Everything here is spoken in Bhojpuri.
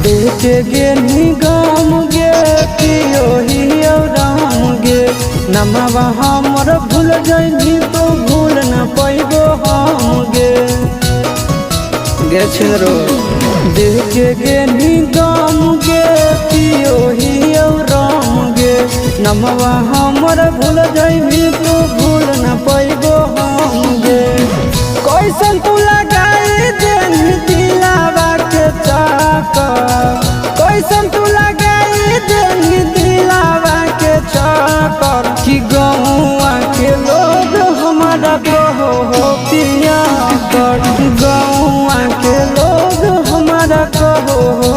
देखे गे निगम गे पियो हियो राम गे नमवा हमर भूल जाइनी तो भूल न पैबो हम गे गे छिरो देखे गे निगम गे पियो हियो राम गे नमवा हमर भूल जाइनी तो भूल न पैबो हम गे कैसन तू लगाई देनी दिलावा के चाकर कैसन तू लगाई देनी दिलावा के चाकर कि गौआ के लोग हमारा कहो हो पिया कर गौआ के लोग हमारा कहो हो